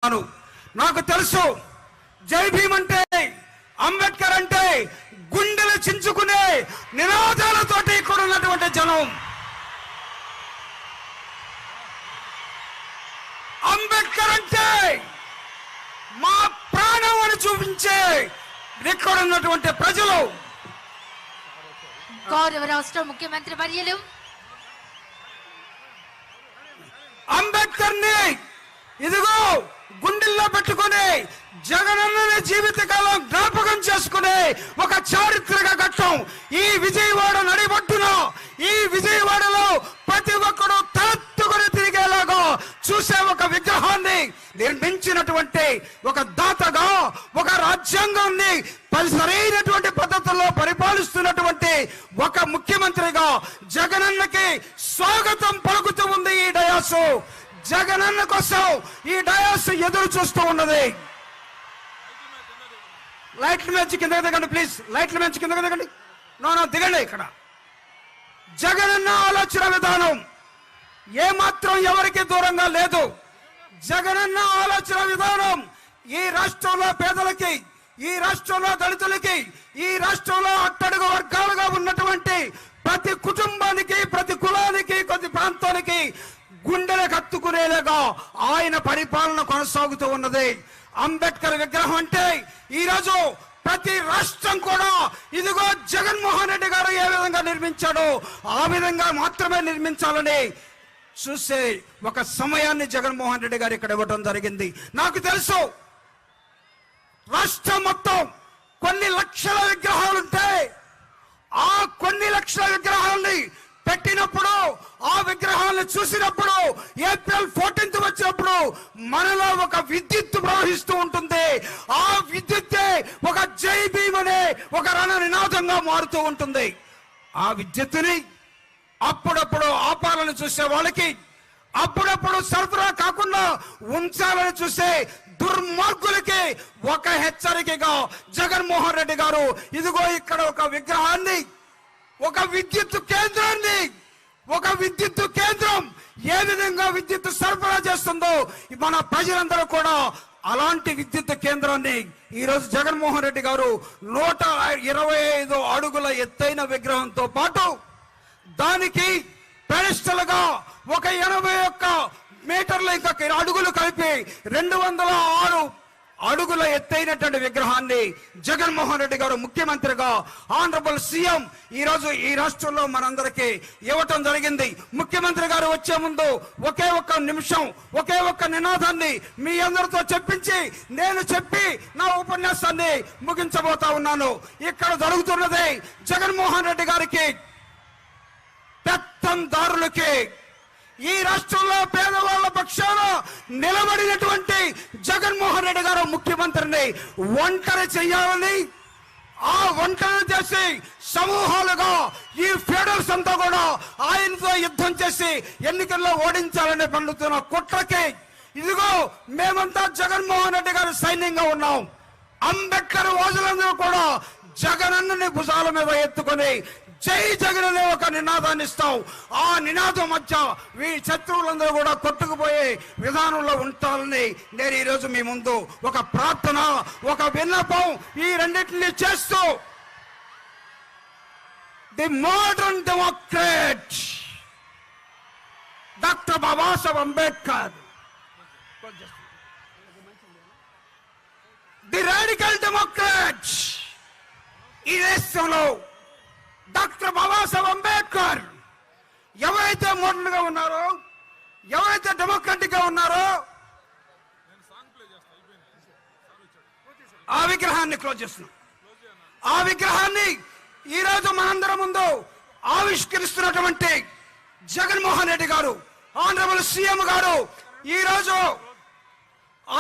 నాకు తెలుసు జై భీమ్ అంటే అంబేద్కర్ అంటే గుండెలు చించుకునే నినాదాలతోటి ఇక్కడ ఉన్నటువంటి జనం. అంబేద్కర్ అంటే మా ప్రాణం అని చూపించే ఇక్కడ ఉన్నటువంటి ప్రజలు. గౌరవ రాష్ట్ర ముఖ్యమంత్రి వర్యులు అంబేద్కర్ ని ఇదిగో గుండెల్లో పెట్టుకుని జగనన్న జీవితకాలం జ్ఞాపకం చేసుకునే ఒక చారిత్రక ఘట్టం ఈ విజయవాడ నడిబొడ్డున, ఈ విజయవాడలో ప్రతి ఒక్కరు తలెత్తుకుని తిరిగేలాగా చూసే ఒక విగ్రహాన్ని నిర్మించినటువంటి ఒక దాతగా, ఒక రాజ్యాంగాన్ని సరైనటువంటి పద్ధతుల్లో పరిపాలిస్తున్నటువంటి ఒక ముఖ్యమంత్రిగా జగనన్నకి స్వాగతం పలుకుతూ ఉంది ఈ డయాసు. జగనన్న కోసం ఈ డయాస్ ఎదురు చూస్తూ ఉన్నది. లైట్ల మీద కింద దిగండి ప్లీజ్, లైట్ల మీద కింద దిగండి. నో దిగండి. ఇక్కడ జగనన్న ఆలోచన విధానం ఏమాత్రం ఎవరికి దూరంగా లేదు. జగనన్న ఆలోచన విధానం ఈ రాష్ట్రంలో పేదలకి, ఈ రాష్ట్రంలో దళితులకి, ఈ రాష్ట్రంలో అట్టడుగు వర్గాలుగా ఉన్నటువంటి ప్రతి కుటుంబానికి, ప్రతి కులానికి, ప్రతి ప్రాంతానికి గుండెలు కత్తుకునేలాగా ఆయన పరిపాలన కొనసాగుతూ ఉన్నది. అంబేద్కర్ విగ్రహం అంటే ఈరోజు ప్రతి రాష్ట్రం కూడా ఇదిగో జగన్మోహన్ రెడ్డి గారు ఏ విధంగా నిర్మించాడో ఆ విధంగా మాత్రమే నిర్మించాలని చూసే ఒక సమయాన్ని జగన్మోహన్ రెడ్డి గారు ఇక్కడ ఇవ్వడం జరిగింది. నాకు తెలుసు రాష్ట్రం మొత్తం కొన్ని లక్షల విగ్రహాలుంటే ఆ కొన్ని లక్షల విగ్రహాలని పెట్టినప్పుడు, ఆ విగ్రహాలను చూసినప్పుడు, ఏప్రిల్ 14th వచ్చినప్పుడు మనలో ఒక విద్యుత్ ప్రవహిస్తూ ఉంటుంది. ఆ విద్యుత్తే ఒక జై భీమ్ అనే ఒక రణ నినాదంగా మారుతూ ఉంటుంది. ఆ విద్యుత్తుని అప్పుడప్పుడు ఆపాలని చూసే వాళ్ళకి, అప్పుడప్పుడు సరఫరా కాకుండా ఉంచాలని చూసే దుర్మార్గులకి ఒక హెచ్చరికగా జగన్మోహన్ రెడ్డి గారు ఇదిగో ఇక్కడ ఒక విగ్రహాన్ని, ఒక విద్యుత్ కేంద్రాన్ని, ఒక విద్యుత్ కేంద్రం ఏ విధంగా విద్యుత్ సరఫరా చేస్తుందో మన ప్రజలందరూ కూడా అలాంటి విద్యుత్ కేంద్రాన్ని ఈరోజు జగన్మోహన్ రెడ్డి గారు 125 అడుగుల ఎత్తైన విగ్రహంతో పాటు దానికి పెడెస్టల్ గా ఒక 81 మీటర్ల ఇంకా అడుగులు కలిపి 206 అడుగుల ఎత్తైనటువంటి విగ్రహాన్ని జగన్మోహన్ రెడ్డి గారు ముఖ్యమంత్రిగా ఆనరబుల్ సీఎం ఈ రోజు ఈ రాష్ట్రంలో మనందరికీ ఇవ్వటం జరిగింది. ముఖ్యమంత్రి గారు వచ్చే ముందు ఒకే ఒక్క నిమిషం, ఒకే ఒక్క నినాదాన్ని మీ అందరితో చెప్పించి నేను చెప్పి నా ఉపన్యాసాన్ని ముగించబోతా ఉన్నాను. ఇక్కడ జరుగుతున్నది జగన్మోహన్ రెడ్డి గారికి, పెత్తందారులకి, ఈ రాష్ట్రంలో పేదవాళ్ల పక్షాన నిలబడినటువంటి జగన్మోహన్ రెడ్డి గారు ముఖ్యమంత్రిని ఒంటరి చేయాలని, ఆ ఒంటరి చేసి సమూహాలుగా ఈ ఫెడరల్స్ అంతా కూడా ఆయనతో యుద్ధం చేసి ఎన్నికల్లో ఓడించాలని పండుతున్న కుట్రకి ఇదిగో మేమంతా జగన్మోహన్ రెడ్డి గారు సైన్యంగా ఉన్నాం. అంబేద్కర్ వాదులందరూ కూడా జగనన్నని భుజాల మీద ఎత్తుకొని జై జగన్ అనే ఒక నినాదాన్ని ఇస్తాం. ఆ నినాదం మధ్య వీ శత్రువులందరూ కూడా కొట్టుకుపోయే విధానంలో ఉంటారని నేను ఈరోజు మీ ముందు ఒక ప్రార్థన, ఒక విన్నపం ఈ రెండింటిని చేస్తూ the modern democrat doctor Babasaheb Ambedkar, the radical democrat, ఈ దేశంలో డాక్టర్ బాబాసాహెబ్ అంబేద్కర్ ఎవరైతే మోడర్న్ గా ఉన్నారో, ఎవరైతే డెమోక్రాటిక్ గా ఉన్నారో ఆ విగ్రహాన్ని క్లోజ్ చేస్తున్నాం. ఆ విగ్రహాన్ని ఈరోజు మనందరం ముందు ఆవిష్కరిస్తున్నటువంటి జగన్మోహన్ రెడ్డి గారు, ఆనరబుల్ సీఎం గారు ఈరోజు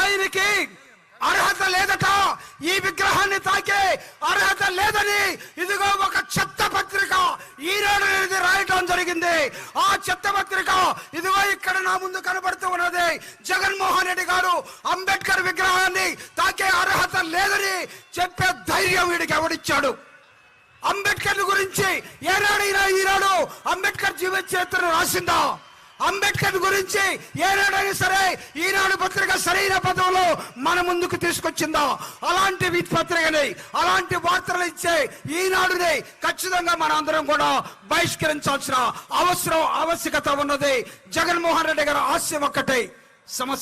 ఆయనకి అర్హత లేదట, ఈ విగ్రహాన్ని తాకే అర్హత లేదని ఇదిగో ఒక చెత్త పత్రిక ఈనాడు అనేది రాయటం జరిగింది. ఆ చెత్త పత్రిక ఇదిగో ఇక్కడ నా ముందు కనబడుతూ ఉన్నది. జగన్మోహన్ రెడ్డి గారు అంబేద్కర్ విగ్రహాన్ని తాకే అర్హత లేదని చెప్పే ధైర్యం వీడికి ఎవడిచ్చాడు? అంబేద్కర్ గురించి ఏనాడైనా ఈనాడు అంబేద్కర్ జీవిత చరిత్రను రాసిందా? అంబేద్కర్ గురించి ఏనాడైనా సరే ఈనాడు పత్రిక సరైన పదవులో మన ముందుకు తీసుకొచ్చిందా? అలాంటి పత్రికని, అలాంటి వార్తలు ఇచ్చే ఈనాడుని ఖచ్చితంగా మన అందరం కూడా బహిష్కరించాల్సిన ఆవశ్యకత ఉన్నది. జగన్మోహన్ రెడ్డి గారి ఆశయం ఒక్కటే,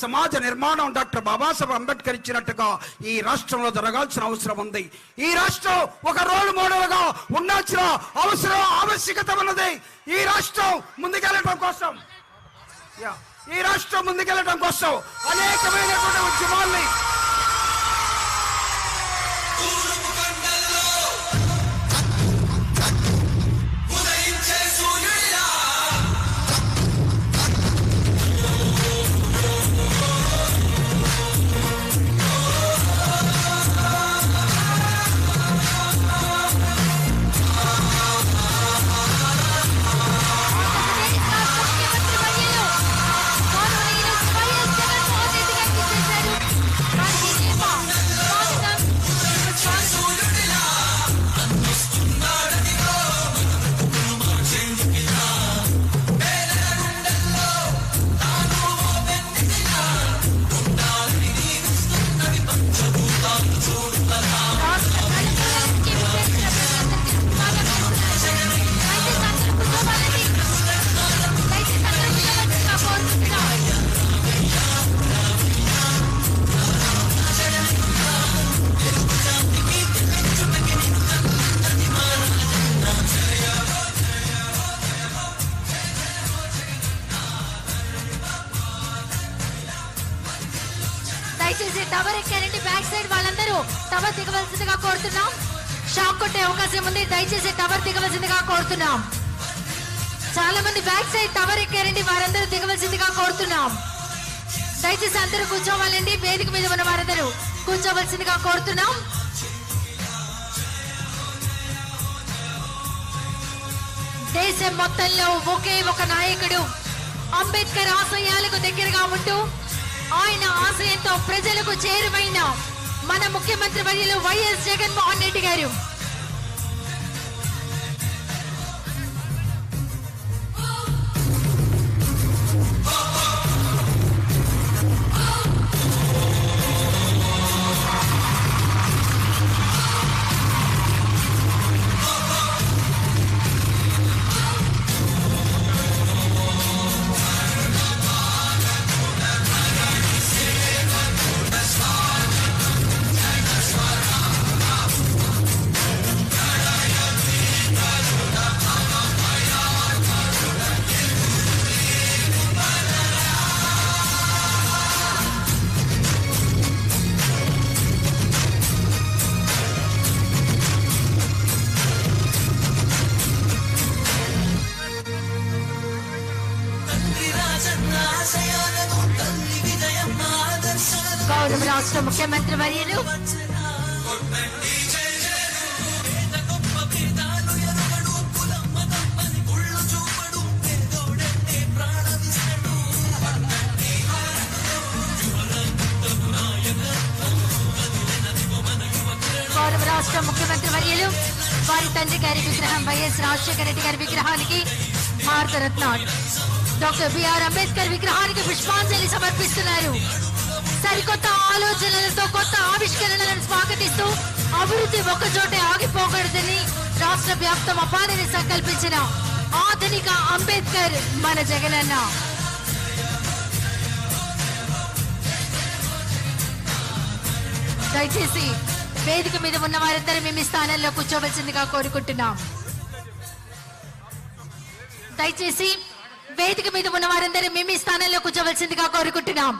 సమాజ నిర్మాణం డాక్టర్ బాబాసాహెబ్ అంబేద్కర్ ఇచ్చినట్టుగా ఈ రాష్ట్రంలో జరగాల్సిన అవసరం ఉంది. ఈ రాష్ట్రం ఒక రోల్ మోడల్ గా ఉండాల్సిన ఆవశ్యకత ఉన్నది. ఈ రాష్ట్రం ముందుకెళ్ళడం కోసం అనేకమైనటువంటి ఉద్యమాల్ని దయచేసి టవర్ ఎక్కారండి. బ్యాక్ సైడ్ వాళ్ళందరూ టవర్ దిగవలసిందిగా కోరుతున్నాం. షాక్ కొట్టే అవకాశం ఉంది. దయచేసి టవర్ దిగవలసిందిగా కోరుతున్నాం. చాలా మంది బ్యాక్ సైడ్ టవర్ ఎక్కారండి, వారందరూ దిగవలసిందిగా కోరుతున్నాం. దయచేసి అందరూ కూర్చోవాలండి. వేదిక మీద ఉన్న వారందరూ కూర్చోవలసిందిగా కోరుతున్నాం. దేశం మొత్తంలో ఒకే ఒక నాయకుడు అంబేద్కర్ ఆశయాలకు దగ్గరగా ఉంటూ ఆయన ఆశయంతో ప్రజలకు చేరువైన మన ముఖ్యమంత్రి వర్యులు వైఎస్ జగన్మోహన్ రెడ్డి గారు. గౌరవ రాష్ట్ర ముఖ్యమంత్రి వర్యులు వారి తండ్రి గారి విగ్రహం వైఎస్ రాజశేఖర రెడ్డి గారి విగ్రహానికి భారతరత్న డాక్టర్ బిఆర్ అంబేద్కర్ విగ్రహానికి పుష్పాంజలి సమర్పిస్తున్నారు. సరికొత్త ఆలోచనలతో కొత్త ఆవిష్కరణలను స్వాగతిస్తూ అభివృద్ధి ఒక్కచోటే ఆగిపోకూడదని రాష్ట్ర వ్యాప్తం అపాలని సంకల్పించిన ఆధునిక అంబేద్కర్ మన జగనన్న. దయచేసి వేదిక మీద ఉన్న వారందరూ మేము ఈ స్థానంలో కూర్చోవలసిందిగా కోరుకుంటున్నాం. దయచేసి వేదిక మీద ఉన్న వారందరూ మేము ఈ స్థానంలో కూర్చోవలసిందిగా కోరుకుంటున్నాం.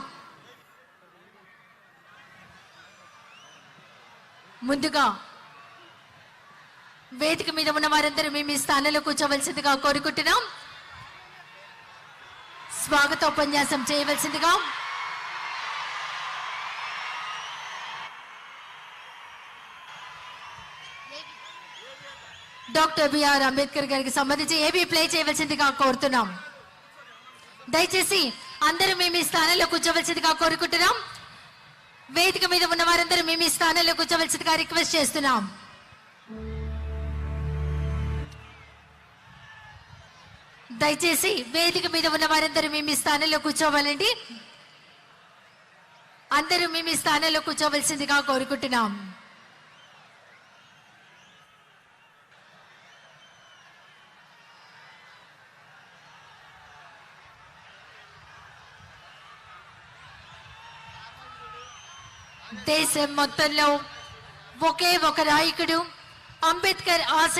ముందుగా వేదిక మీద ఉన్న వారందరూ మేము ఈ స్థానంలో కూర్చోవలసిందిగా కోరుకుంటున్నాం. స్వాగతోపన్యాసం చేయవలసిందిగా డాక్టర్ బిఆర్ అంబేద్కర్ గారికి సంబంధించి ఏబీ ప్లే చేయవలసిందిగా కోరుతున్నాం. దయచేసి అందరూ మేము ఈ స్థానంలో కూర్చోవలసిందిగా కోరుకుంటున్నాం. వేదిక మీద ఉన్న వారందరూ మేము ఈ స్థానంలో కూర్చోవలసిందిగా రిక్వెస్ట్ చేస్తున్నాం. దయచేసి వేదిక మీద ఉన్న వారందరూ మీ స్థానంలో కూర్చోవాలండి. అందరూ మీ స్థానంలో కూర్చోవలసిందిగా కోరుకుంటున్నాం. దేశం మొత్తంలో ఒకే ఒక నాయకుడు, అంబేద్కర్ ఆశయ